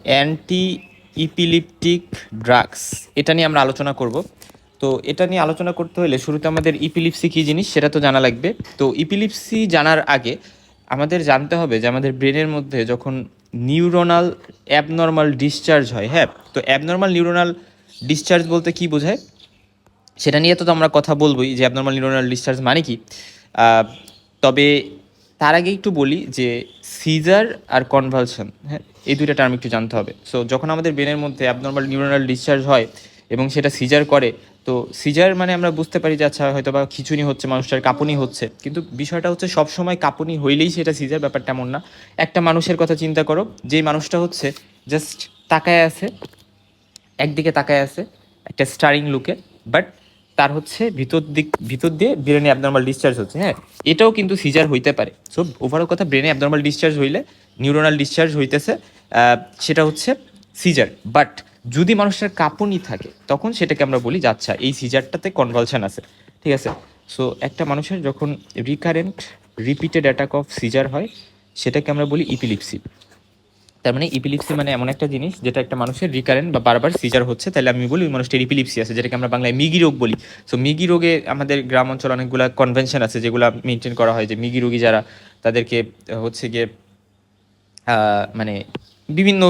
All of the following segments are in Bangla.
অ্যান্টি ইপিলিপটিক ড্রাগস, এটা নিয়ে আমরা আলোচনা করব। তো এটা নিয়ে আলোচনা করতে হলে শুরুতে আমাদের ইপিলিপসি কী জিনিস সেটা তো জানা লাগবে। তো ইপিলিপসি জানার আগে আমাদের জানতে হবে যে আমাদের ব্রেনের মধ্যে যখন নিউরোনাল অ্যাবনর্মাল ডিসচার্জ হয়, হ্যাঁ, তো অ্যাবনর্মাল নিউরোনাল ডিসচার্জ বলতে কী বোঝায় সেটা নিয়ে তো আমরা কথা বলবোই যে অ্যাবনর্মাল নিউরোনাল ডিসচার্জ মানে কি। তবে তার আগে একটু বলি যে সিজার আর কনভালশন, হ্যাঁ, এই দুইটা টার্ম একটু জানতে হবে। সো যখন আমাদের ব্রেনের মধ্যে অ্যাবনর্মাল নিউরোনাল ডিসচার্জ হয় এবং সেটা সিজার করে, তো সিজার মানে আমরা বুঝতে পারি যে আচ্ছা হয়তো বা খিঁচুনি হচ্ছে, মানুষটার কাঁপুনি হচ্ছে, কিন্তু বিষয়টা হচ্ছে সবসময় কাঁপুনি হইলেই সেটা সিজার, ব্যাপারটা এমন না। একটা মানুষের কথা চিন্তা করো, যেই মানুষটা হচ্ছে জাস্ট তাকায় আছে, একদিকে তাকায় আছে একটা স্টারিং লুকে, বাট তার হচ্ছে ভিতর দিয়ে ব্রেনে অ্যাবনর্মাল ডিসচার্জ হচ্ছে, হ্যাঁ, এটাও কিন্তু সিজার হইতে পারে। সো ওভারঅল কথা, ব্রেনে অ্যাবনর্মাল ডিসচার্জ হইলে, নিউরোনাল ডিসচার্জ হইতেছে, সেটা হচ্ছে সিজার। বাট যদি মানুষের কাঁপুনি থাকে তখন সেটাকে আমরা বলি যে আচ্ছা এই সিজারটাতে কনভালশন আছে, ঠিক আছে। সো একটা মানুষের যখন recurrent repeated attack of seizure হয় সেটাকে আমরা বলি ইপিলিপসি। তার মানে ইপিলিপসি মানে এমন একটা জিনিস যেটা একটা মানুষের রিকারেন্ট বা বারবার সিজার হচ্ছে, তাহলে আমি বলি ওই মানুষটার ইপিলিপসি আছে, যেটাকে আমরা বাংলায় মিগি রোগ বলি। সো মিগি রোগে আমাদের গ্রাম অঞ্চলে অনেকগুলো কনভেনশন আছে যেগুলো মেনটেন করা হয়, যে মিগি রোগী যারা তাদেরকে হচ্ছে গিয়ে মানে বিভিন্ন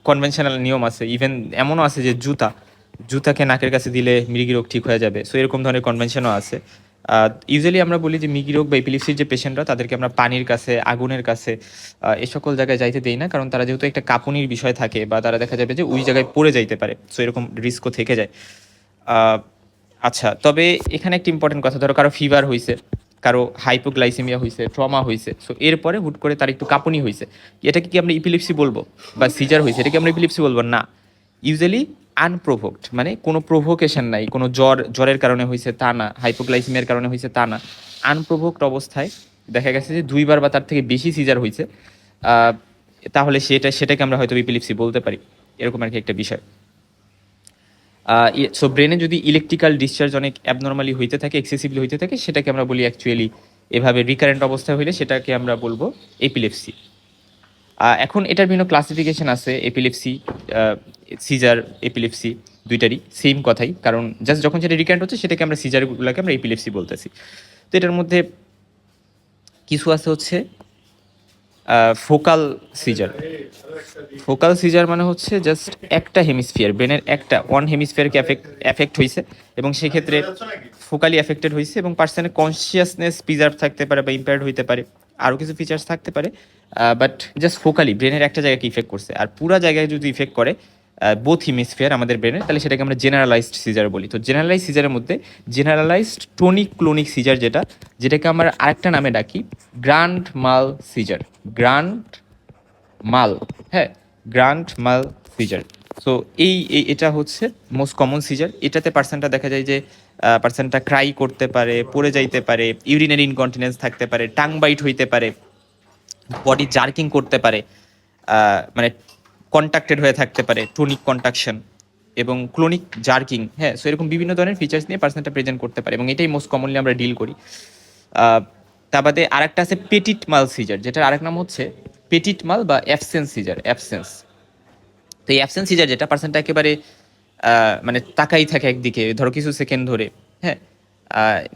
কনভেনশনাল নিয়ম আছে। ইভেন এমনও আছে যে জুতাকে নাকের কাছে দিলে মৃগী রোগ ঠিক হয়ে যাবে। সো এরকম ধরনের কনভেনশনও আছে। ইউজুয়ালি আমরা বলি যে মৃগী রোগ বা এপিলিপসির যে পেশেন্টরা, তাদেরকে আমরা পানির কাছে, আগুনের কাছে, এ সকল জায়গায় যাইতে দেই না, কারণ তারা যেহেতু একটা কাঁপুনির বিষয় থাকে বা তারা দেখা যাবে যে ওই জায়গায় পড়ে যাইতে পারে। সো এরকম রিস্কও থেকে যায়। আচ্ছা, তবে এখানে একটা ইম্পর্টেন্ট কথা, ধরো কারো ফিভার হয়েছে, কারো হাইপোগ্লাইসেমিয়া হয়েছে, ট্রমা হয়েছে, সো এরপরে হুট করে তার একটু কাঁপুনি হয়েছে, এটাকে কি আমরা ইপিলিপসি বলবো? বা সিজার হয়েছে, এটাকে আমরা ইপিলিপসি বলবো না। ইউজুয়ালি আনপ্রোভোকড, মানে কোনো প্রোভোকেশন নাই, কোনো জ্বরের কারণে হয়েছে তা না, হাইপোগ্লাইসেমিয়ার কারণে হয়েছে তা না, আনপ্রোভোকড অবস্থায় দেখা গেছে যে 2বার বা তার থেকে বেশি সিজার হয়েছে, তাহলে সেটাকে আমরা হয়তো ইপিলিপসি বলতে পারি, এরকম আর কি একটা বিষয়। সো ব্রেনে যদি ইলেকট্রিক্যাল ডিসচার্জ অনেক অ্যাবনর্মালি হইতে থাকে, এক্সেসিভলি হইতে থাকে, সেটাকে আমরা বলি অ্যাকচুয়ালি এভাবে রিকারেন্ট অবস্থা হইলে সেটাকে আমরা বলবো এপিলেপসি। এখন এটার বিভিন্ন ক্লাসিফিকেশন আছে, এপিলেপসি, সিজার, এপিলেপসি দুইটারই সেম কথাই, কারণ জাস্ট যখন সেটা রিকারেন্ট হচ্ছে সেটাকে আমরা সিজারগুলোকে আমরা এপিলেপসি বলতেছি। তো এটার মধ্যে কিছু আছে হচ্ছে ফোকাল সিজার। ফোকাল সিজার মানে হচ্ছে জাস্ট একটা হেমিস্ফিয়ার, ব্রেনের একটা ওয়ান হেমিস্ফিয়ারকে এফেক্ট হয়েছে এবং সেক্ষেত্রে ফোকালি এফেক্টেড হয়েছে এবং পার্সনের কনসিয়াসনেস প্রিজার্ভ থাকতে পারে বা ইম্পেয়ার্ড হইতে পারে, আরও কিছু ফিচার্স থাকতে পারে, বাট জাস্ট ফোকালি ব্রেনের একটা জায়গাকে ইফেক্ট করছে। আর পুরো জায়গায় যদি ইফেক্ট করে বোথ হেমিস্ফিয়ার আমাদের ব্রেনের, তাহলে সেটাকে আমরা জেনারেলাইজড সিজার বলি। তো জেনারেলাইজড সিজারের মধ্যে জেনারেলাইজড টোনিক ক্লোনিক সিজার, যেটাকে আমরা আরেকটা নামে ডাকি গ্র্যান্ড মাল সিজার, গ্র্যান্ড মাল, হ্যাঁ, গ্র্যান্ড মাল সিজার। সো এটা হচ্ছে মোস্ট কমন সিজার। এটাতে পার্সনটা দেখা যায় যে পার্সনটা ক্রাই করতে পারে, পড়ে যাইতে পারে, ইউরিনারি ইনকন্টিনেন্স থাকতে পারে, টাং বাইট হইতে পারে, বডি জার্কিং করতে পারে, মানে কন্ট্রাক্টেড হয়ে থাকতে পারে, টোনিক কন্ট্রাকশন এবং ক্লোনিক জার্কিং, হ্যাঁ। সো এরকম বিভিন্ন ধরনের ফিচার্স নিয়ে পার্সনটা প্রেজেন্ট করতে পারে এবং এটাই মোস্ট কমনলি আমরা ডিল করি। তা বাদে আরেকটা আছে পেটিট মাল সিজার, যেটার আরেক নাম হচ্ছে পেটিট মাল বা অ্যাবসেন্স সিজার, অ্যাবসেন্স। তো এই অ্যাবসেন্স সিজার যেটা, পার্সনটা একেবারে মানে তাকাই থাকে একদিকে ধরো কিছু সেকেন্ড ধরে, হ্যাঁ,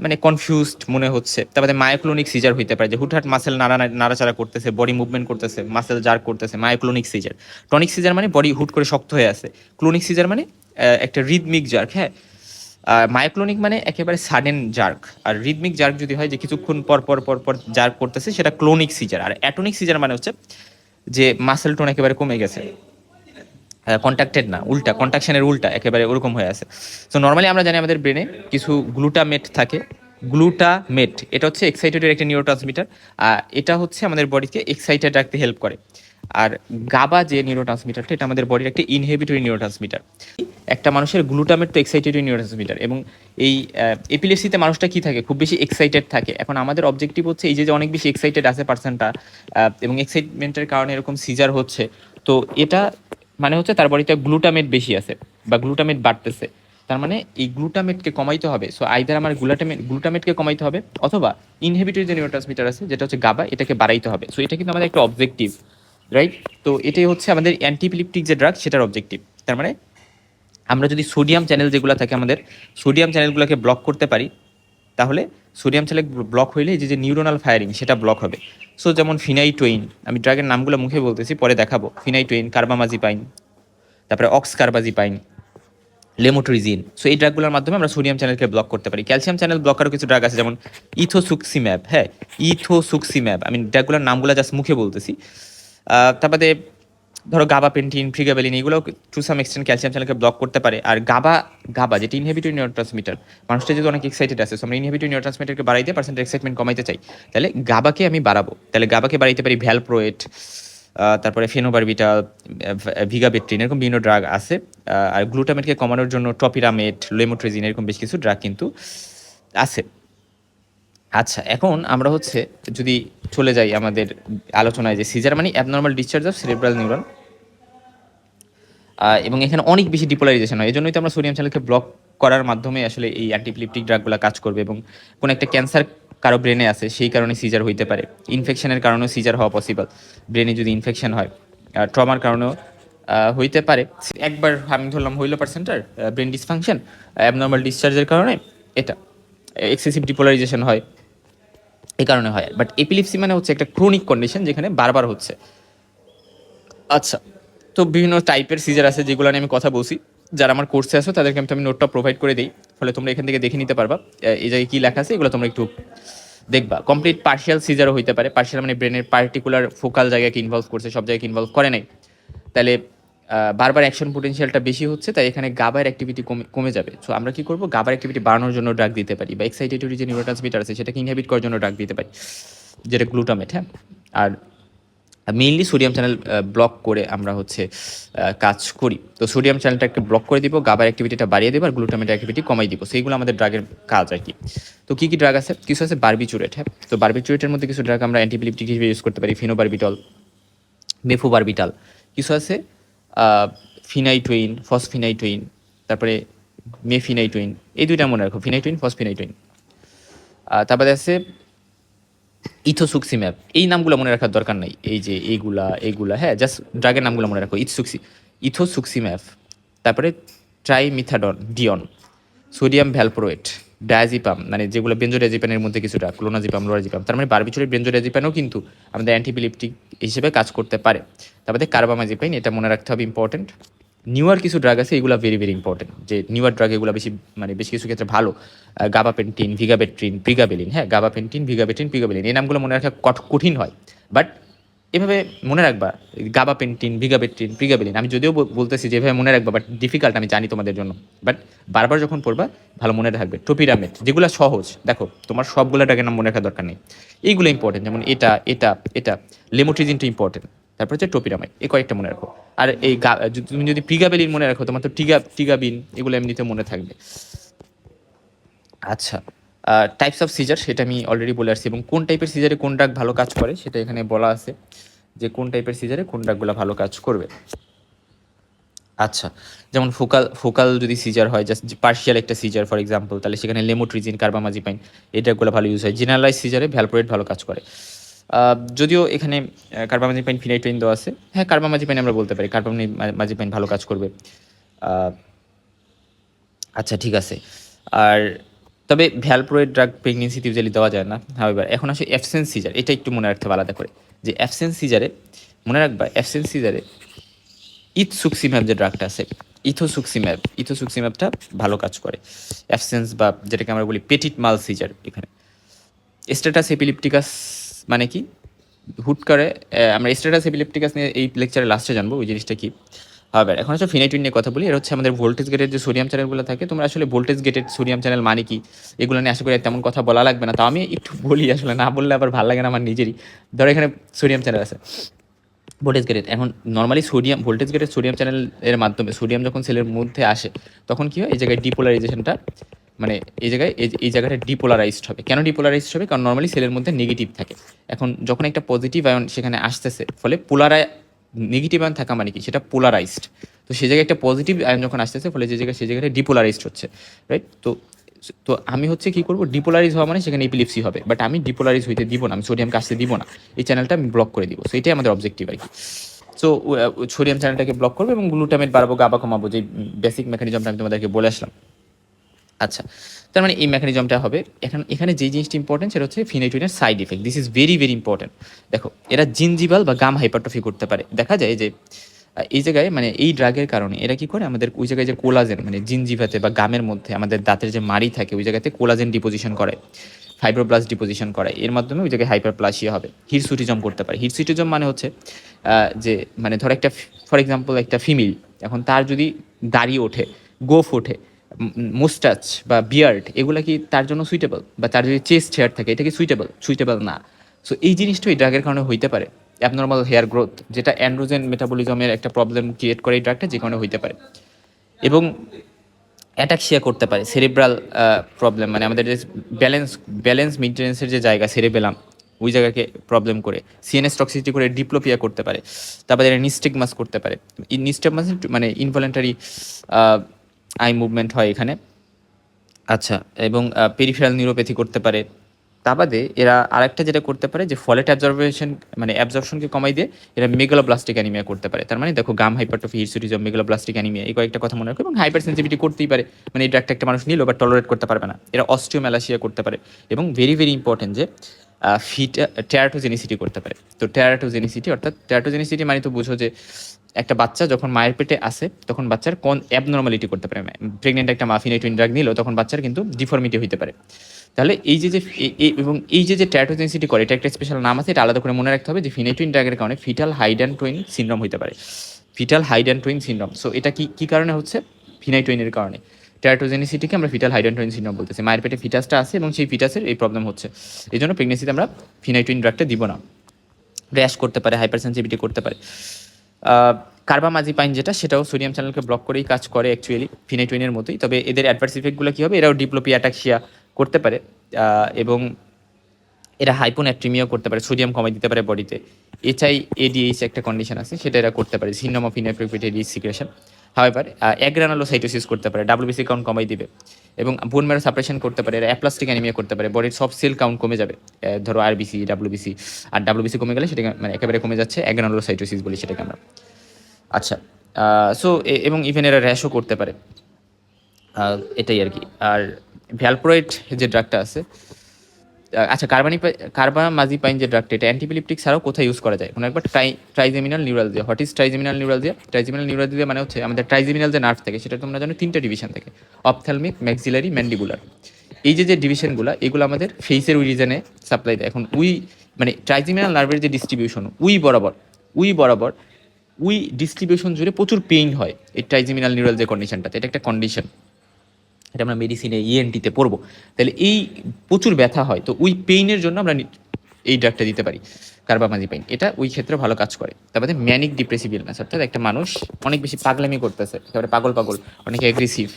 মানে কনফিউজড মনে হচ্ছে। তারপরে মায়োক্লোনিক সিজার হইতে পারে, যে হুটহাট মাসেল নাড়াচাড়া করতেছে, বডি মুভমেন্ট করতেছে, মাসেল জার্ক করতেছে, মায়োক্লোনিক সিজার। টনিক সিজার মানে বডি হুট করে শক্ত হয়ে আছে, ক্লোনিক সিজার মানে একটা রিদমিক জার্ক, হ্যাঁ। মায়োক্লোনিক মানে একেবারে সাডেন জার্ক, আর রিদমিক জার্ক যদি হয় যে কিছুক্ষণ পর পর পর পর জার্ক করতেছে, সেটা ক্লোনিক সিজার। আর অ্যাটোনিক সিজার মানে হচ্ছে যে মাসেল টোন একেবারে কমে গেছে, কন্ট্রাক্টেড না, উল্টা কন্ট্রাকশনের উল্টা একেবারে ওরকম হয়ে আছে। সো নর্মালি আমরা জানি আমাদের ব্রেনে কিছু গ্লুটামেট থাকে। গ্লুটামেট এটা হচ্ছে এক্সাইটেডের একটা নিউরোট্রান্সমিটার, এটা হচ্ছে আমাদের বডিকে এক্সাইটেড রাখতে হেল্প করে। আর গাবা যে নিউরোট্রান্সমিটারটা, এটা আমাদের বডির একটা ইনহিবিটরি নিউরোট্রান্সমিটার। একটা মানুষের গ্লুটামেট তো এক্সাইটেডরি নিউরোট্রান্সমিটার, এবং এই এপিলেপসিতে মানুষটা কি থাকে, খুব বেশি এক্সাইটেড থাকে। এখন আমাদের অবজেক্টিভ হচ্ছে এই যে অনেক বেশি এক্সাইটেড আছে পার্সনটা, এবং এক্সাইটমেন্টের কারণে এরকম সিজার হচ্ছে, তো এটা মানে হচ্ছে তার বডিতে গ্লুটামেট বেশি আছে বা গ্লুটামেট বাড়তেছে। তার মানে এই গ্লুটামেটকে কমাইতে হবে। সো আইদার আমার গ্লুটামেটকে কমাইতে হবে, অথবা ইনহিবিটরি যে নিউরোট্রান্সমিটার আছে যেটা হচ্ছে গাবা, এটাকে বাড়াইতে হবে। সো এটা কিন্তু আমাদের একটা অবজেক্টিভ। রাইট? তো এটাই হচ্ছে আমাদের অ্যান্টিপিলিপটিক যে ড্রাগ সেটার অবজেক্টিভ। তার মানে আমরা যদি সোডিয়াম চ্যানেল যেগুলো থাকে আমাদের সোডিয়াম চ্যানেলগুলোকে ব্লক করতে পারি, তাহলে সোডিয়াম চ্যানেল ব্লক হইলে এই যে নিউরোনাল ফায়ারিং সেটা ব্লক হবে। সো যেমন ফিনাইটোইন, আমি ড্রাগের নামগুলো মুখে বলতেছি, পরে দেখাবো। ফিনাইটোইন, কার্বামাজিপাইন, তারপরে অক্সকার্বাজিপাইন, লেমোট্রিজিন। সো এই ড্রাগগুলোর মাধ্যমে আমরা সোডিয়াম চ্যানেলকে ব্লক করতে পারি। ক্যালসিয়াম চ্যানেল ব্লকারও কিছু ড্রাগ আছে, যেমন ইথোসুক্সিম্যাব। হ্যাঁ, ইথোসুক্সিম্যাব, আমি ড্রাগগুলোর নামগুলো জাস্ট মুখে বলতেছি। তারপরে ধরো গাবাপেন্টিন, প্রিগাবেলিন, এগুলো টু সাম এক্সটেন্ট ক্যালসিয়াম চ্যানেলকে ব্লক করতে পারে। আর গাবা যেটা ইনহিবিটরি নিউরোট্রান্সমিটার, মানুষটা যদি অনেক এক্সাইটেড আছে, সো আমরা ইনহিবিটরি নিউরোট্রান্সমিটারকে বাড়াইতে পার্সেন্ট এক্সাইটমেন্ট কমাইতে চাই, তাহলে গাবাকে আমি বাড়াবো। তাহলে গাবাকে বাড়াইতে পারি ভ্যালপ্রোয়েট, তারপরে ফেনোবারবিটাল, ভিগাবেট্রিন, এরকম বিভিন্ন ড্রাগ আছে। আর গ্লুটামেটকে কমানোর জন্য টপিরামেট, লেমোট্রেজিন, এরকম বেশ কিছু ড্রাগ কিন্তু আছে। আচ্ছা, এখন আমরা হচ্ছে যদি চলে যাই আমাদের আলোচনায়, যে সিজার মানে abnormal discharge of cerebral neuron, এবং এখানে অনেক বেশি ডিপোলারাইজেশন হয়। এই জন্যই তো আমরা সোডিয়াম চ্যানেলকে ব্লক করার মাধ্যমে আসলে এই অ্যান্টিপিলিপটিক ড্রাগগুলো কাজ করবে। এবং কোনো একটা ক্যান্সার কারো ব্রেনে আছে, সেই কারণে সিজার হইতে পারে। ইনফেকশনের কারণেও সিজার হওয়া পসিবল, ব্রেনে যদি ইনফেকশন হয়। ট্রমার কারণেও হইতে পারে। একবার আমি ধরলাম হইলো পার্সেন্টার ব্রেন ডিসফাংশন, অ্যাবনর্মাল ডিসচার্জের কারণে এটা এক্সেসিভ ডিপোলারাইজেশন হয়, এই কারণে হয়। বাট এপিলিপসি মানে হচ্ছে একটা ক্রনিক কন্ডিশন যেখানে বারবার হচ্ছে। আচ্ছা, তো বিভিন্ন টাইপের সিজার আছে যেগুলো নিয়ে আমি কথা বলছি। যারা আমার কোর্সে আসো তাদেরকে আমি নোটটা প্রোভাইড করে দিই, ফলে তোমরা এখান থেকে দেখে নিতে পারবা এই জায়গায় কী লেখা আছে, এগুলো তোমরা একটু দেখবা। কমপ্লিট পার্শিয়াল সিজারও হইতে পারে। পার্শিয়াল মানে ব্রেনের পার্টিকুলার ফোকাল জায়গাকে ইনভলভ করছে, সব জায়গায় ইনভলভ করে নাই। তাহলে বারবার অ্যাকশন পোটেনশিয়ালটা বেশি হচ্ছে, তাই এখানে গাবার অ্যাক্টিভিটি কমে যাবে। সো আমরা কি করবো, গাবার অ্যাক্টিভিটি বাড়ানোর জন্য ড্রাগ দিতে পারি, বা এক্সাইটেটরি যে নিউরোট্রান্সমিটার আছে সেটাকে ইনহিবিট করার জন্য ড্রাগ দিতে পারি, যেটা গ্লুটামেট। হ্যাঁ, আর মেইনলি সোডিয়াম চ্যানেল ব্লক করে আমরা হচ্ছে কাজ করি। তো সোডিয়াম চ্যানেলটাকে ব্লক করে দিব, গাবার অ্যাক্টিভিটিটা বাড়িয়ে দেবো, আর গ্লুটামেট অ্যাক্টিভিটি কমাই দিব। সেইগুলো আমাদের ড্রাগের কাজ আর কি। তো কী কী ড্রাগ আছে, কিছু আছে বারবিচুরেট। হ্যাঁ, তো বারবিচুরেটের মধ্যে কিছু ড্রাগ আমরা অ্যান্টিপিলিপটিক হিসেবে ইউজ করতে পারি, ফিনোবারবিটল, মেফোবারবিটাল। কিছু আছে ফিনাইটোইন, ফসফিনাইটোইন, তারপরে মেফিনাইটোইন, এই দুইটা মনে রাখো, ফিনাইটোইন, ফসফিনাইটোইন। তারপরে আছে ইথোসুক্সিম্যাব, এই নামগুলো মনে রাখার দরকার নাই, এই যে এইগুলা, হ্যাঁ, জাস্ট ড্রাগের নামগুলো মনে রাখো। ইথোসুক্সিম্যাব, তারপরে ট্রাইমিথাডন ডিয়ন, সোডিয়াম ভ্যালপ্রোয়েট, ডায়াজিপাম, মানে যেগুলো বেঞ্জোডায়াজিপামের মধ্যে কিছুটা, ক্লোনাজিপাম, লোরাজিপাম। তার মানে বারবিচুরেট বেঞ্জোডায়াজিপামও কিন্তু আমাদের অ্যান্টিপিলিপটিক হিসেবে কাজ করতে পারে। তারপরে কার্বামাজিপাইন, এটা মনে রাখতে হবে, ইম্পর্টেন্ট। নিউয়ার কিছু ড্রাগ আছে, এগুলো ভেরি ভেরি ইম্পর্টেন্ট, যে নিউয়ার ড্রাগ এগুলো বেশি, মানে বেশ কিছু ক্ষেত্রে ভালো। গাবাপেন্টিন, ভিগাবেট্রিন, প্রিগাবেলিন। হ্যাঁ, গাবাপেন্টিন, ভিগাবেট্রিন, প্রিগাবেলিন, এই নামগুলো মনে রাখা কঠিন হয়, বাট এভাবে মনে রাখবা। গাবাপেন্টিন, ভিগাবেট্রিন, প্রিগাবেলিন, আমি যদিও বলতেছি যেভাবে মনে রাখবা, বাট ডিফিকাল্ট আমি জানি তোমাদের জন্য, বাট বারবার যখন পড়বা ভালো মনে থাকবে। টোপিরামেট, যেগুলো সহজ, দেখো তোমার সবগুলো ড্রাগের নাম মনে রাখার দরকার নেই, এইগুলো ইম্পর্টেন্ট, যেমন এটা এটা এটা। লেমোট্রিজিনটা ইম্পর্টেন্ট, তারপর হচ্ছে টোপিরামাইড, এই কয়েকটা মনে রাখো। আর এই তুমি যদি প্রিগাবেলিন মনে রাখো, তোমার তো টিগাবিন, এগুলো এমনিতে মনে থাকবে। আচ্ছা, টাইপস অফ সিজার সেটা আমি অলরেডি বলে আসছি, এবং কোন টাইপের সিজারে কোন ড্রাগ ভালো কাজ করে সেটা এখানে বলা আছে, যে কোন টাইপের সিজারে কোন ড্রাগগুলো ভালো কাজ করবে। আচ্ছা, যেমন ফোকাল যদি সিজার হয়, জাস্ট পার্শিয়াল একটা সিজার ফর এক্সাম্পল, তাহলে সেখানে লেমোট্রিজিন, কার্বামাজিপাইন, এই ড্রাগগুলো ভালো ইউজ হয়। জেনারেলাইজ সিজারে ভ্যালপ্রোয়েট ভালো কাজ করে। যদিও এখানে কার্বামাজিপাইন, ফিনাইটোইন দেওয়া আছে। হ্যাঁ, কার্বামাজিপাইন আমরা বলতে পারি, কার্বামাজিপাইন ভালো কাজ করবে। আচ্ছা, ঠিক আছে। আর তবে ভ্যালপ্রোয়েট ড্রাগ প্রেগনেন্সিতে ইউজুয়ালি দেওয়া যায় না। হাউএভার এখন আসে অ্যাবসেন্স সিজার, এটা একটু মনে রাখতে হবে আলাদা করে, যে অ্যাবসেন্স সিজারে মনে রাখবা, অ্যাবসেন্স সিজারে ইথসুক্সিম্যাব যে ড্রাগটা আছে, ইথোসুক্সিম্যাবটা ভালো কাজ করে অ্যাবসেন্স, বা যেটাকে আমরা বলি পেটিট মাল সিজার। এখানে স্ট্যাটাস এপিলিপটিকাস মানে কি, হুট করে আমরা স্ট্যাটাস এপিলেপটিকাস নিয়ে এই লেকচারে লাস্টে জানবো ওই জিনিসটা কি হবে। এখন হচ্ছে ফিনাইটুইন নিয়ে কথা বলি। এটা হচ্ছে আমাদের ভোল্টেজ গেটের যে সোডিয়াম চ্যানেলগুলো থাকে, তোমরা আসলে ভোল্টেজ গেটের সোডিয়াম চ্যানেল মানে কি এগুলো নিয়ে আশা করি তেমন কথা বলা লাগবে না। তো আমি একটু বলি, আসলে না বললে আবার ভালো লাগে না আমার নিজেরই। ধরো এখানে সোডিয়াম চ্যানেল আছে ভোল্টেজ গেটের। এখন নর্মালি সোডিয়াম ভোল্টেজ গেটের সোডিয়াম চ্যানেল এর মাধ্যমে সোডিয়াম যখন সেলের মধ্যে আসে, তখন কি হয়, এই জায়গায় ডিপোলারাইজেশনটা, মানে এই জায়গাটা ডিপোলারাইজড হবে। কেন ডিপোলারাইজড হবে? কারণ নর্মালি সেলের মধ্যে নেগেটিভ থাকে। এখন যখন একটা পজিটিভ আয়ন সেখানে আসতেছে, ফলে নেগেটিভ আয়ন থাকা মানে কি, সেটা পোলারাইজড। তো সেই জায়গায় একটা পজিটিভ আয়ন যখন আসতেছে, ফলে যে জায়গায় সেই জায়গাটা ডিপোলারাইজড হচ্ছে, রাইট? তো তো আমি হচ্ছে কি করব, ডিপোলারাইজ হওয়া মানে সেখানে এপিলিপসি হবে, বাট আমি ডিপোলারাইজ হইতে দিব না, আমি সোডিয়ামকে আসতে দিব না, এই চ্যানেলটা আমি ব্লক করে দিব। সো এটাই আমাদের অবজেক্টিভ আর কি। সো সোডিয়াম চ্যানেলটাকে ব্লক করবো এবং গ্লুটামেট বাড়াবো, গাবা কমাবো, যে বেসিক মেকানিজমটা আমি তোমাদেরকে বলে আসলাম। আচ্ছা, তার মানে এই মেকানিজমটা হবে। এখানে যে জিনিসটা ইম্পর্টেন্ট সেটা হচ্ছে ফিনাইটুইনের side effect. This is very very important. দেখো, এরা জিনজিভাল বা গাম হাইপারট্রফি করতে পারে। দেখা যায় যে এই জায়গায় মানে এই ড্রাগের কারণে এরা কি করে, আমাদের ওই জায়গায় যে কোলাজেন মানে জিনজিভাতে বা গামের মধ্যে আমাদের দাঁতের যে মাড়ি থাকে ওই জায়গাতে কোলাজেন ডিপোজিশন করে, ফাইব্রোব্লাস্ট ডিপোজিশন করায়, এর মাধ্যমে ওই জায়গায় হাইপারপ্লাসিয়া হবে। হিরসুটিজম করতে পারে। হিরসুটিজম মানে হচ্ছে যে মানে ধর একটা ফর এক্সাম্পল একটা ফিমেল, এখন তার যদি দাড়ি ওঠে, গোফ ওঠে, মুস্টাচ বা বিয়ার্ড, এগুলা কি তার জন্য সুইটেবল? বা তার যদি চেস্ট হেয়ার থাকে, এটা কি সুইটেবল না। সো এই জিনিসটা এই ড্রাগের কারণে হইতে পারে। অ্যাবনর্মাল হেয়ার গ্রোথ, যেটা অ্যান্ড্রোজেন মেটাবলিজমের একটা প্রবলেম ক্রিয়েট করে এই ড্রাগটা, যে কারণে হইতে পারে। এবং অ্যাটাক্সিয়া করতে পারে, সেরিব্রাল প্রবলেম, মানে আমাদের যে ব্যালেন্স মেনটেন্যান্সের যে জায়গা সেরেবেলাম, ওই জায়গাকে প্রবলেম করে, সিএনএস টক্সিসিটি করে ডিপ্লোপিয়া করতে পারে। তারপরে নিস্টিগমাস করতে পারে। নিস্টিগমাস মানে ইনভলেন্টারি আই মুভমেন্ট হয় এখানে। আচ্ছা, এবং পেরিফেরাল নিউরোপ্যাথি করতে পারে। তা বাদে এরা আরেকটা যেটা করতে পারে যে ফলেট অ্যাবজর্বেশন মানে অ্যাবজর্পশনকে কমাই দিয়ে এরা মেগালোব্লাস্টিক অ্যানিমিয়া করতে পারে। তার মানে দেখো, গাম হাইপারট্রফি, হিরসুটিজম, মেগালোব্লাস্টিক অ্যানিমিয়া, এই কয়েকটা কথা মনে রাখো। এবং হাইপার সেন্সিটিভিটি করতেই পারে, মানে এটা একটা মানুষ নিল বা টলারেট করতে পারবে না। এরা অস্টিওম্যালাসিয়া করতে পারে। এবং ভেরি ভেরি ইম্পর্টেন্ট যে টেরাটোজেনিসিটি করতে পারে। তো টেরাটোজেনিসিটি অর্থাৎ টেরাটোজেনিসিটি মানে তো বুঝো যে একটা বাচ্চা যখন মায়ের পেটে আসে তখন বাচ্চার কোন অ্যাবনর্মালিটি করতে পারে। প্রেগনেন্ট একটা মা ফিনাইটুইন ড্রাগ নিল তখন বাচ্চার কিন্তু ডিফর্মিটি হইতে পারে। তাহলে এই যে এবং এই যে টেরাটোজেনিসিটি করে, এটা একটা স্পেশাল নাম আছে, এটা আলাদা করে মনে রাখতে হবে যে ফিনাইটুইন ড্রাগের কারণে fetal hydantoin syndrome হতে পারে। Fetal hydantoin syndrome. So এটা কি কারণে হচ্ছে? ফিনাইটুইনের কারণে। টেরাটোজেনিসিটিকে আমরা fetal hydantoin syndrome বলতেছি। মায়ের পেটে ফিটাসটা আছে এবং সেই ফিটাসের এই প্রবলেম হচ্ছে, এই জন্য প্রেগনেন্সিতে আমরা ফিনাইটুইন ড্রাগটা দিব না। র্যাশ করতে পারে, হাইপার সেন্সিটিভিটি করতে পারে। কার্বামাজিপাইন যেটা, সেটাও সোডিয়াম চ্যানেলকে ব্লক করেই কাজ করে অ্যাকচুয়ালি, ফিনাইটুইনের মতোই। তবে এদের অ্যাডভার্স ইফেক্টগুলো কী হবে, এরাও ডিপ্লোপিয়া অ্যাটাক্সিয়া করতে পারে, এবং এরা হাইপোন্যাট্রিমিয়াও করতে পারে, সোডিয়াম কমাই দিতে পারে বডিতে। এডি একটা কন্ডিশন আছে, সেটা এরা করতে পারে, syndrome of inappropriate secretion. However agranulocytosis করতে পারে, ডাব্লিউবিসি কাউন্ট কমাই দিবে, এবং বোন ম্যারো সাপ্রেশন করতে পারে। এরা অ্যাপ্লাস্টিক অ্যানিমিয়া করতে পারে, বডির সব সেল কাউন্ট কমে যাবে। ধরো আরবিসি, ডাব্লিউবিসি, আর ডাব্লিউবিসি কমে গেলে সেটাকে মানে একেবারে কমে যাচ্ছে, অ্যাগ্রানুলোসাইটোসিস বলি সেটাকে আমরা। আচ্ছা, সো এবং ইভেন এরা র্যাশও করতে পারে। এটাই আর কি। আর ভ্যালপ্রয়েড যে ড্রাগটা আছে, আচ্ছা, কার্বামাজিপাইন যে ড্রাগটা, এটা অ্যান্টিপিলিপটিক ছাড়াও কোথায় ইউজ করা যায়? কোনো একবার trigeminal neuralgia. What is trigeminal neuralgia? Trigeminal neuralgia মানে হচ্ছে আমাদের ট্রাইজেমিনাল যে নার্ভ থাকে, সেটা তোমরা জানো 3টা ডিভিশন থাকে, অপথ্যালমিক, ম্যাক্সিলারি, ম্যান্ডিবুলার। এই যে ডিভিশনগুলো, এগুলো আমাদের ফেসের ওই রিজনে সাপ্লাই দেয়। এখন মানে ট্রাইজেমিনাল নার্ভের যে ডিস্ট্রিবিউশন, বরাবর ডিস্ট্রিবিউশন জুড়ে প্রচুর পেইন হয় এই ট্রাইজেমিনাল নিউরাল যে কন্ডিশনটাতে। এটা একটা কন্ডিশন, এটা আমরা মেডিসিনে ইএনটিতে পড়বো। তাহলে এই প্রচুর ব্যথা হয়, তো ওই পেইনের জন্য আমরা এই ড্রাগটা দিতে পারি, কার্বামাজিপাইন। এটা ওই ক্ষেত্রে ভালো কাজ করে। তারপরে ম্যানিক ডিপ্রেসিভ ইলনেস, অর্থাৎ একটা মানুষ অনেক বেশি পাগলামি করতেছে, একেবারে পাগল, অনেক অ্যাগ্রেসিভ,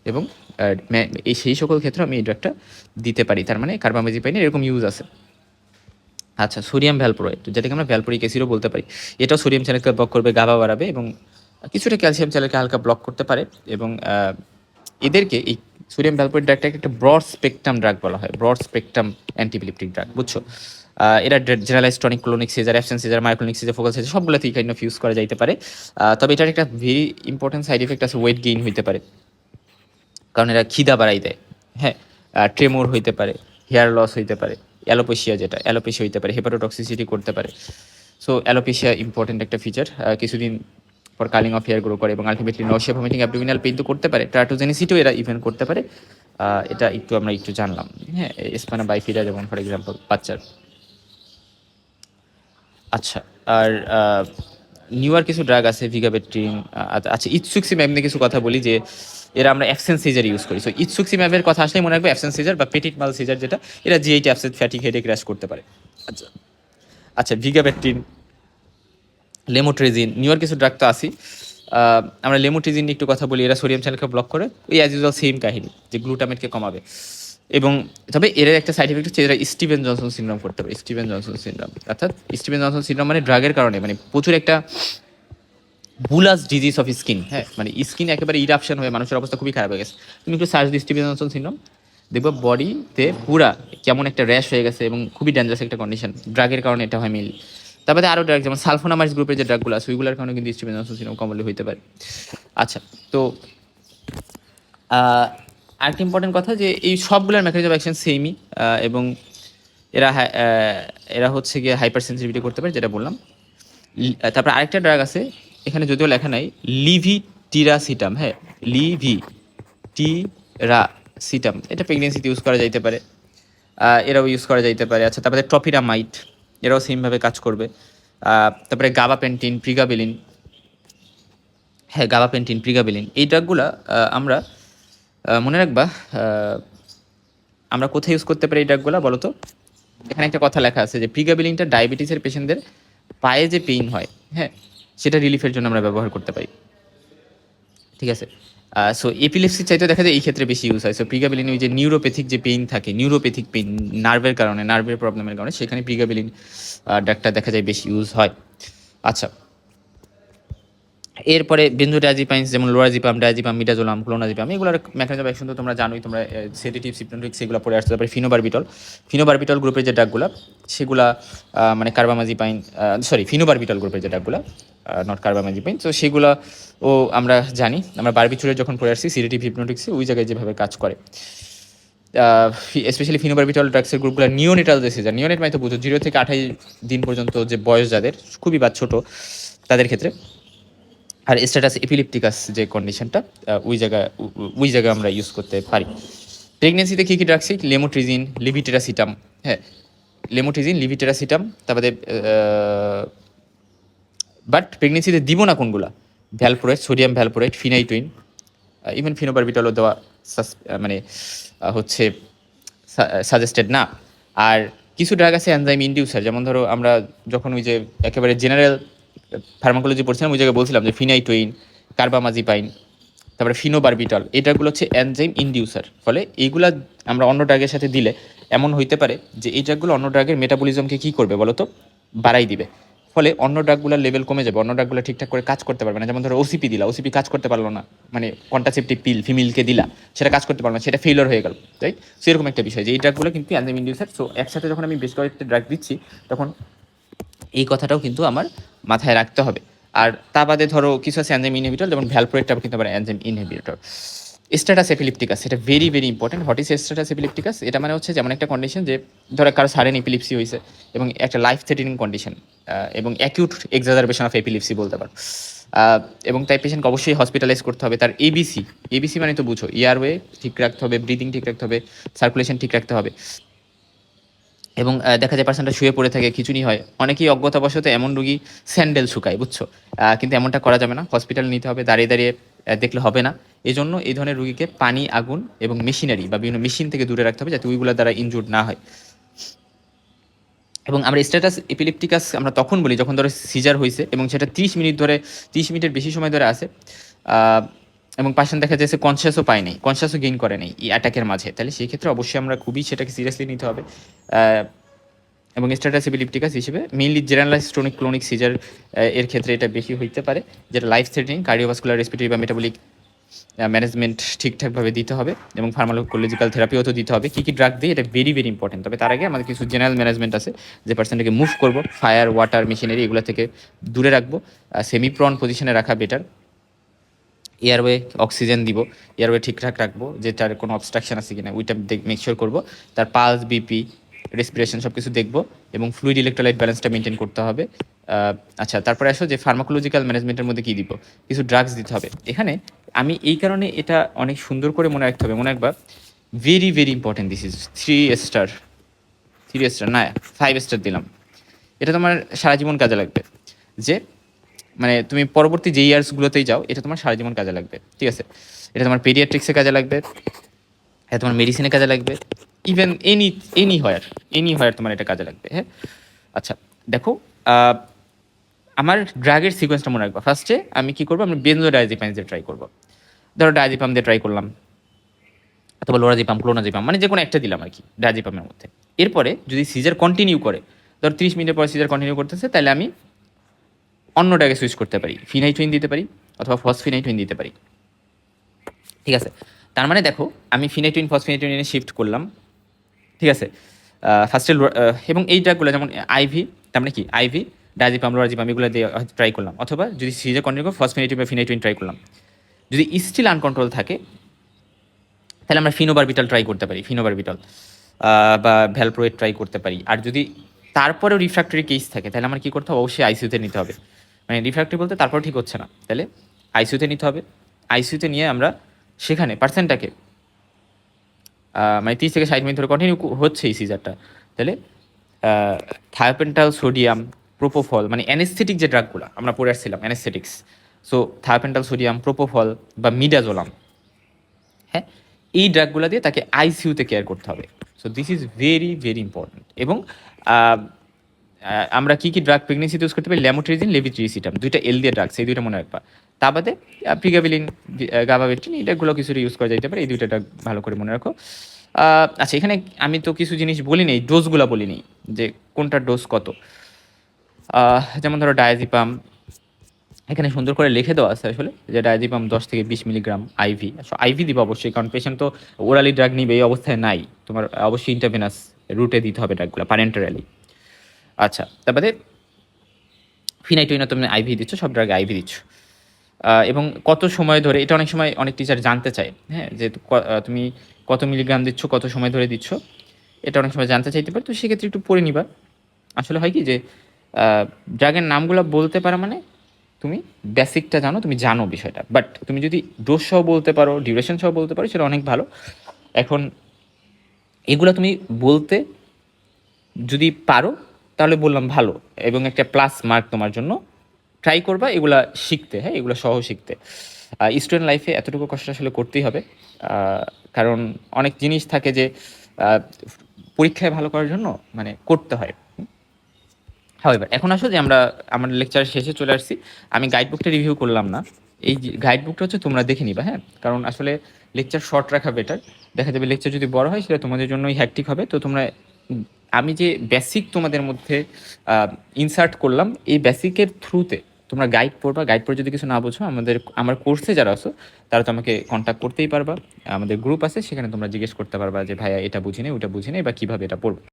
এবং সেই সকল ক্ষেত্রে আমি এই ড্রাগটা দিতে পারি। তার মানে কার্বামাজিপাইনের এরকম ইউজ আছে। আচ্ছা, সোডিয়াম ভ্যালপ্রোয়েট, যেটাকে আমরা ভ্যালপ্রিক অ্যাসিডও বলতে পারি, এটাও সোডিয়াম চ্যানেলকে ব্লক করবে, গাবা বাড়াবে, এবং কিছুটা ক্যালসিয়াম চ্যানেলকে হালকা ব্লক করতে পারে। এবং এদেরকে এই সোডিয়াম ভ্যালপ্রোয়েট ড্রাগটাকে একটা ব্রড স্পেকট্রাম ড্রাগ বলা হয়, ব্রড স্পেকট্রাম অ্যান্টিপিলিপটিক ড্রাগ, বুঝছো? এরা generalise tonic clonic seizure, absence seizure, myoclonic seizure, focal seizure, সবগুলোতেই কাইন্ড অফ ইউজ করা যাইতে পারে। তবে এটার একটা ভেরি ইম্পর্টেন্ট সাইড ইফেক্ট আছে, ওয়েট গেইন হইতে পারে, কারণ এরা খিদা বাড়াই দেয়। হ্যাঁ, ট্রেমোর হইতে পারে, হেয়ার লস হইতে পারে, অ্যালোপেশিয়া হইতে পারে, হেপাটোটক্সিসিটি করতে পারে। সো অ্যালোপেশিয়া ইম্পর্টেন্ট একটা ফিচার, কিছুদিন পর কালিং অফ হেয়ার গ্রো করে, এবং ultimately nausea, vomiting, abdominal pain তো করতে পারে, ট্রাটোজেনিসিটিও এরা ইভেন করতে পারে। এটা আমরা একটু জানলাম। হ্যাঁ, স্পানা বাইফিডা যেমন ফর এক্সাম্পল বাচ্চার। আচ্ছা, আর নিউয়ার কিছু ড্রাগ আছে, ভিগাবেট্রিন। আচ্ছা, ইটসুক্সিম্যাব নিয়ে কিছু কথা বলি, যে এরা আমরা অ্যাবসেন্স সিজার ইউজ করি। সো ইটসুক্সিম্যাবের কথা আসলেই মনে রাখবে অ্যাবসেন্স সিজার বা পেটিট মাল সিজার, যেটা এরা GIT absent, fatigue, headache, rash করতে পারে। আচ্ছা, ভিগাবেট্রিন, লেমোট্রেজিন, নিউয়ার কিছু ড্রাগ তো আসি। আমরা লেমোট্রেজিন নিয়ে একটু কথা বলি। এরা সোডিয়াম চ্যানেলকে ব্লক করে, ওই অ্যাজ ইউজুয়াল সেম কাহিনী, যে গ্লুটামেটকে কমাবে। এবং তবে এর একটা সাইড এফেক্ট হচ্ছে এরা স্টিভেন জনসন সিনড্রোম করতে পারে। স্টিভেন জনসন সিনড্রোম, অর্থাৎ স্টিভেন জনসন সিনড্রোম মানে ড্রাগের কারণে মানে প্রচুর একটা বুলাস ডিজিজ অফ স্কিন। হ্যাঁ, মানে স্কিন একেবারে ইরাপশন হয়ে মানুষের অবস্থা খুবই খারাপ হয়ে গেছে। তুমি একটু সার্চ দিই স্টিভেন জনসন সিনড্রোম, দেখবো বডিতে পুরা কেমন একটা র্যাশ হয়ে গেছে এবং খুবই ডেঞ্জারাস একটা কন্ডিশন, ড্রাগের কারণে এটা হয় মেইনলি। তারপরে আরও ড্রাগ যেমন সালফোনামাইড গ্রুপের যে ড্রাগগুলো আছে ওইগুলোর কারণে কিন্তু স্টিফেনসন সিনড্রোম কমনলি হতে পারে। আচ্ছা, তো আরেকটা ইম্পর্টেন্ট কথা যে এই সবগুলোর মেকানিজম অ্যাকশন সেমই, এবং এরা হচ্ছে গিয়ে হাইপার সেন্সিটিভিটি করতে পারে, যেটা বললাম। তারপর আরেকটা ড্রাগ আছে, এখানে যদিও লেখা নাই, লিভিটিরাসিটাম। হ্যাঁ, লিভিটিরাসিটাম, এটা প্রেগনেন্সিতে ইউজ করা যাইতে পারে, এরাও ইউজ করা যাইতে পারে। আচ্ছা, তারপরে ট্রপিরামাইড, এরাও সেমভাবে কাজ করবে। তারপরে গাবাপেন্টিন, প্রিগাবেলিন, হ্যাঁ গাবাপেন্টিন, প্রিগাবেলিন, এই ড্রাগগুলা আমরা মনে রাখবা, আমরা কোথায় ইউজ করতে পারি এই ড্রাগগুলা বলো তো? এখানে একটা কথা লেখা আছে যে প্রিগাবেলিনটা ডায়াবেটিসের পেশেন্টদের পায়ে যে পেইন হয়, হ্যাঁ, সেটা রিলিফের জন্য আমরা ব্যবহার করতে পারি। ঠিক আছে, সো এপিলেপসির চাইতেও দেখা যায় এই ক্ষেত্রে বেশি ইউজ হয়। সো প্রিগাবেলিন ওই যে নিউরোপ্যাথিক যে পেইন থাকে, নিউরোপ্যাথিক পেইন নার্ভের কারণে, নার্ভের প্রবলেমের কারণে, সেখানে প্রিগাবেলিন ড্রাগটা দেখা যায় বেশি ইউজ হয়। আচ্ছা, এরপরে বেনজোডায়াজিপাইনস যেমন লোরাজিপাম, ডায়াজিপাম, মিডাজোলাম, ক্লোনাজিপাম, এগুলোর মেকানিজম অ্যাকশন তো তোমরা জানোই, তোমরা সেডেটিভ, সিপনোটিক্স এগুলো পড়ে আসতে। তারপরে ফিনোবারবিটল গ্রুপের যে ড্রাগগুলো সেগুলা মানে কার্বামাজিপাইন, ফিনোবারবিটল গ্রুপের যে ড্রাগগুলো, নট কার্বামাজিপাইন, তো সেগুলো ও আমরা জানি, আমরা বারবিচুরে যখন পড়ে আসছি সিডেটিভ হিপনোটিক্সে, ওই জায়গায় যেভাবে কাজ করে। স্পেশালি ফিনোবারবিটল ড্রাগসের গ্রুপগুলো নিওনেটাল যে সিজার, নিওনেট মানে তো বুঝো 0 থেকে 28 দিন পর্যন্ত যে বয়স যাদের খুবই বা ছোটো তাদের ক্ষেত্রে। আর স্ট্যাটাস এপিলিপটিকাস যে কন্ডিশনটা, ওই জায়গায় আমরা ইউজ করতে পারি। প্রেগনেন্সিতে কী কী ড্রাগস? লেমোট্রিজিন, লিভিটেরাসিটাম, হ্যাঁ লেমোট্রিজিন, লিভিটেরাসিটাম, তারপরে বাট প্রেগনেন্সিতে দিব না কোনগুলা? ভ্যালপোরেট, সোডিয়াম ভ্যালপোরেট, ফিনাইটুইন, ইভেন ফিনোবারবিটলও দেওয়া মানে হচ্ছে সাজেস্টেড না। আর কিছু ড্রাগ আছে এনজাইম ইনডিউসার, যেমন ধরো আমরা যখন ওই যে একেবারে জেনারেল ফার্মাকোলজি পড়ছিলাম ওই জায়গায় বলছিলাম যে ফিনাইটুইন, কার্বামাজিপাইন, তারপরে ফিনোবারবিটল, এই ড্রাগগুলো হচ্ছে এনজাইম ইনডিউসার। ফলে এইগুলা আমরা অন্য ড্রাগের সাথে দিলে এমন হইতে পারে যে এই ড্রাগগুলো অন্য ড্রাগের মেটাবলিজমকে কী করবে বলো তো? বাড়াই দিবে। ফলে অন্য ড্রাগগুলোর লেভেল কমে যাবে, অন্য ড্রাগগুলো ঠিকঠাক করে কাজ করতে পারবে না। যেমন ধরো ওসিপি দিলা, ওসিপি কাজ করতে পারলো না, মানে কন্ট্রাসেপটিভ পিল ফিমেলকে দিলা, সেটা কাজ করতে পারলো না, সেটা ফেইলিওর হয়ে গেল, তাই সেরকম একটা বিষয় যে এই ড্রাগগুলো কিন্তু এনজাইম ইনডিউসার। সো একসাথে যখন আমি বেশ কয়েকটা ড্রাগ দিচ্ছি তখন এই কথাটাও কিন্তু আমার মাথায় রাখতে হবে। আর তা বাদে ধরো কিছু আছে এনজাইম ইনহিবিটর, যেমন ভ্যালপ্রোয়েটটা কিন্তু আবার এনজাইম ইনহিবিটর। স্ট্যাটাস এপিলিপটিকাস, এটা very very important. What is status epilepticus? এটা মানে হচ্ছে যেমন একটা কন্ডিশন যে ধরো কারো সাডেন এপিলিপসি হয়েছে এবং একটা লাইফ থ্রেটেনিং কন্ডিশন, এবং অ্যাকিউট এক্সাজারবেশন অফ এপিলিপসি বলতে পারো, এবং তাই পেশেন্টকে অবশ্যই হসপিটালাইজ করতে হবে। তার এবিসি, এবিসি মানে তো বুঝো, এয়ারওয়ে ঠিক রাখতে হবে, ব্রিদিং ঠিক রাখতে হবে, সার্কুলেশন ঠিক রাখতে হবে। এবং দেখা যায় পার্সনটা শুয়ে পড়ে থাকে, খিঁচুনি হয়, অনেকেই অজ্ঞতাবশত এমন রুগী স্যান্ডেল শুকায়, বুঝছো? কিন্তু এমনটা করা যাবে না, হসপিটাল নিতে হবে, দাঁড়িয়ে দাঁড়িয়ে দেখলে হবে না। এই জন্য এই ধরনের রুগীকে পানি, আগুন এবং মেশিনারি বা বিভিন্ন মেশিন থেকে দূরে রাখতে হবে, যাতে ওইগুলো দ্বারা ইনজুর্ড না হয়। এবং আমরা স্ট্যাটাস এপিলেপটিকাস আমরা তখন বলি যখন ধরো সিজার হয়েছে এবং সেটা 30 মিনিট ধরে, 30 মিনিটের বেশি সময় ধরে আছে, এবং পার্সন দেখা যাচ্ছে কনসিয়াসও পায় নাই, কনসিয়াসও গেইন করে নাই এই অ্যাটাকের মাঝে, তাহলে সেই ক্ষেত্রে অবশ্যই আমরা খুবই সেটাকে সিরিয়াসলি নিতে হবে। এবং স্ট্যাটাস এপিলেপটিকাস হিসেবে মেইনলি জেনারেলাইজ স্টোনিক ক্লোনিক সিজার এর ক্ষেত্রে এটা বেশি হইতে পারে, যেটা লাইফ থ্রেটেনিং, কার্ডিওভাস্কুলার, রেসপিরেটরি বা মেটাবলিক ম্যানেজমেন্ট ঠিকঠাকভাবে দিতে হবে, এবং ফার্মাকোলজিক্যাল থেরাপিও তো দিতে হবে। কী কী ড্রাগ দিয়ে এটা ভেরি ভেরি ইম্পর্টেন্ট। তবে তার আগে আমাদের কিছু জেনারেল ম্যানেজমেন্ট আছে, যে পার্সনটাকে মুভ করবো, ফায়ার, ওয়াটার, মেশিনারি এগুলো থেকে দূরে রাখবো, সেমি প্রন পজিশনে রাখা বেটার, এয়ারওয়ে অক্সিজেন দিব, এয়ারওয়ে ঠিকঠাক রাখবো, যে তার কোনো অবস্ট্রাকশন আছে কিনা ওইটা মেকশিওর করবো, তার পালস, বিপি, রেসপিরেশন সব কিছু দেখবো, এবং ফ্লুইড ইলেকট্রোলাইট ব্যালেন্সটা মেনটেন করতে হবে। আচ্ছা, তারপরে আসো যে ফার্মাকোলজিক্যাল ম্যানেজমেন্টের মধ্যে কী দিব, কিছু ড্রাগস দিতে হবে। এখানে আমি এই কারণে এটা অনেক সুন্দর করে মনে রাখতে হবে, মনে রাখবা very very important, this is 3 star, 3 star না 5 স্টার দিলাম, এটা তোমার সারা জীবন কাজে লাগবে। যে মানে তুমি পরবর্তী যে ইয়ার্সগুলোতেই যাও, এটা তোমার সারা জীবন কাজে লাগবে, ঠিক আছে? এটা তোমার পেডিয়াট্রিক্সে কাজে লাগবে, এটা তোমার মেডিসিনে কাজে লাগবে, ইভেন এনি হয়ার তোমার এটা কাজে লাগবে, হ্যাঁ। আচ্ছা, দেখো আমার ড্রাগের সিকোয়েন্সটা মনে রাখবো। ফার্স্টে আমি কী করবো, আমি বেনজোডায়াজিপাইন দিয়ে ট্রাই করবো, ধরো ডায়াজিপাম দিয়ে ট্রাই করলাম, অথবা লোরাজিপাম, ক্লোনাজিপাম, মানে যে কোনো একটা দিলাম আর কি ডায়াজিপামের মধ্যে। এরপরে যদি সিজার কন্টিনিউ করে, ধর 30 মিনিটের পরে সিজার কন্টিনিউ করতেছে, তাহলে আমি অন্য ড্রাগে সুইচ করতে পারি, ফিনাইটুইন দিতে পারি অথবা ফসফিনাইটুইন দিতে পারি, ঠিক আছে? তার মানে দেখো আমি ফিনাইটুইন ফসফেনাইটুইনে শিফট করলাম, ঠিক আছে। ফার্স্টে এবং এই ড্রাগগুলো যেমন আইভি, তার মানে কি আইভি ডায়াজিপাম লোরাজিপাম এগুলো দিয়ে ট্রাই করলাম, অথবা যদি সিজে কন্টিনিউ ফসফেনাইটুইন বা ফিনাইটুইন ট্রাই করলাম। যদি স্টিল আনকন্ট্রোল থাকে তাহলে আমরা ফিনোবারবিটাল ট্রাই করতে পারি, ফিনোবারবিটাল বা ভ্যালপ্রোয়েট ট্রাই করতে পারি। আর যদি তারপরেও রিফ্র্যাক্টরি কেস থাকে তাহলে আমার কী করতে হবে, অবশ্যই আইসিইউতে নিতে হবে। মানে রিফ্র্যাক্টরি বলতে তারপর ঠিক হচ্ছে না, তাহলে আইসিইউতে নিতে হবে। আইসিইউতে নিয়ে আমরা সেখানে পার্সেন্টটাকে মানে 30 থেকে 60 মিনিট ধরে কন্টিনিউ হচ্ছে এই সিজারটা, তাহলে থায়োপেন্টাল সোডিয়াম প্রোপোফল মানে অ্যানেস্থেটিক যে ড্রাগগুলো আমরা পড়ে আসছিলাম অ্যানেস্থেটিক্স, সো থায়োপেন্টাল সোডিয়াম প্রোপোফল বা মিডাজোলাম, হ্যাঁ, এই ড্রাগগুলো দিয়ে তাকে আইসিইউতে কেয়ার করতে হবে। So this is very very important. এবং আমরা কী কী ড্রাগ প্রেগনেন্সিতে ইউজ করতে পারি, ল্যামোট্রিজিন লেভিট্রিজিটাম, দুইটা এল দিয়ে ড্রাগস, এই দুইটা মনে রাখবা। তা বাদে প্রিগাবিলিন গাবাভেট্রিন এটাগুলো কিছুটা ইউজ করা যেতে পারে, এই দুইটা ড্রাগ ভালো করে মনে রাখো। আচ্ছা, এখানে আমি তো কিছু জিনিস বলি নেই, ডোজগুলো বলি নেই যে কোনটার ডোজ কত। যেমন ধরো ডায়াজিপাম, এখানে সুন্দর করে লিখে দেওয়া আছে আসলে যে ডায়াজিপাম 10 থেকে 20 মিলিগ্রাম আইভি। আইভি দিবা অবশ্যই, কারণ পেশেন্ট তো ওরালি ড্রাগ নিবে এই অবস্থায় নাই, তোমার অবশ্যই ইন্টারভেনাস রুটে দিতে হবে ড্রাগগুলো প্যারেন্টারালি। আচ্ছা, তারপরে ফিনাইটুইনা তুমি আইভি দিচ্ছ, সব ড্রাগে আইভি দিচ্ছ। এবং কত সময় ধরে, এটা অনেক সময় অনেক টিচার জানতে চায়, হ্যাঁ, যে তুমি কত মিলিগ্রাম দিচ্ছ, কত সময় ধরে দিচ্ছ, এটা অনেক সময় জানতে চাইতে পারে। তো সেক্ষেত্রে একটু পড়ে নিবা। আসলে হয় কি যে ড্রাগের নামগুলো বলতে পারো মানে তুমি বেসিকটা জানো, তুমি জানো বিষয়টা, বাট তুমি যদি ডোজ সহ বলতে পারো, ডিউরেশন সহ বলতে পারো, সেটা অনেক ভালো। এখন এগুলো তুমি বলতে যদি পারো তাহলে বললাম ভালো, এবং একটা প্লাস মার্ক তোমার জন্য। ট্রাই করবা এগুলা শিখতে, হ্যাঁ, এগুলো সহ শিখতে। স্টুডেন্ট লাইফে এতটুকু কষ্ট আসলে করতেই হবে, কারণ অনেক জিনিস থাকে যে পরীক্ষায় ভালো করার জন্য মানে করতে হয়। হাউএভার এখন আসো যে আমরা আমার লেকচারের শেষে চলে আসছি। আমি গাইড বুকটা রিভিউ করলাম না, এই গাইড বুকটা হচ্ছে তোমরা দেখে নিবা, হ্যাঁ, কারণ আসলে লেকচার শর্ট রাখা বেটার। দেখা যাবে লেকচার যদি বড় হয় সেটা তোমাদের জন্যই হ্যাকটিক হবে। তো তোমরা আমি যে বেসিক তোমাদের মধ্যে ইনসার্ট করলাম, এই বেসিকের থ্রুতে তোমরা গাইড পড়বা। গাইড পড়ে যদি কিছু না বোঝো, আমার কোর্সে যারা আছো তারা তো আমাকে কন্ট্যাক্ট করতেই পারবা। আমাদের গ্রুপ আছে, সেখানে তোমরা জিজ্ঞেস করতে পারবা যে ভাইয়া এটা বুঝি নেই, ওটা বুঝি নেই, বা কীভাবে এটা পড়বো।